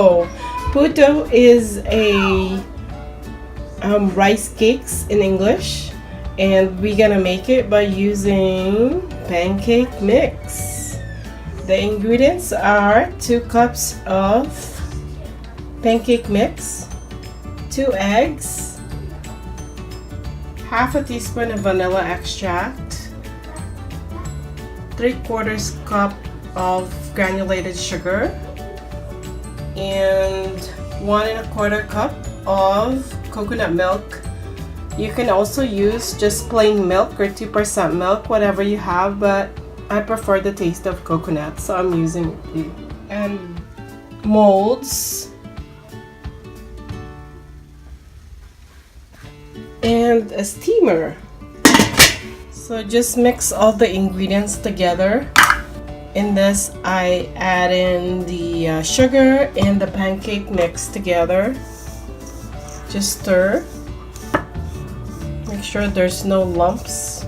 So, puto is a rice cakes in English, and we're gonna make it by using pancake mix. The ingredients are 2 cups of pancake mix, 2 eggs, half a teaspoon of vanilla extract, 3/4 cup of granulated sugar, and 1 1/4 cup of coconut milk. You can also use just plain milk or 2% milk, whatever you have, but I prefer the taste of coconut, so I'm using the and molds and a steamer. So just mix all the ingredients together. In this, I add in the sugar and the pancake mix together. Just stir. Make sure there's no lumps.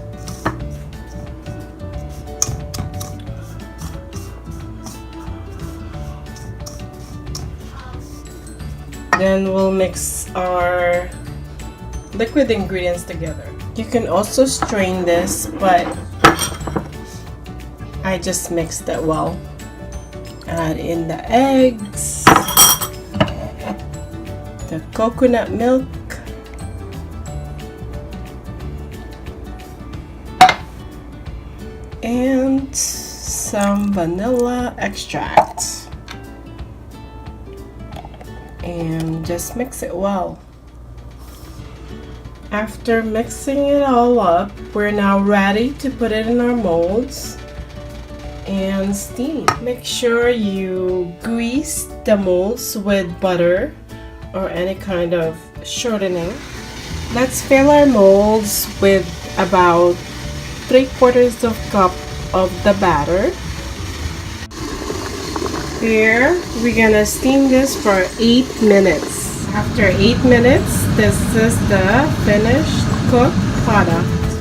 Then we'll mix our liquid ingredients together. You can also strain this, but I just mixed it well. Add in the eggs, the coconut milk, and some vanilla extract, and just mix it well. After mixing it all up, we're now ready to put it in our molds and steam. Make sure you grease the molds with butter or any kind of shortening. Let's fill our molds with about 3/4 cup of the batter. Here, we're gonna steam this for 8 minutes. After 8 minutes, this is the finished cooked product.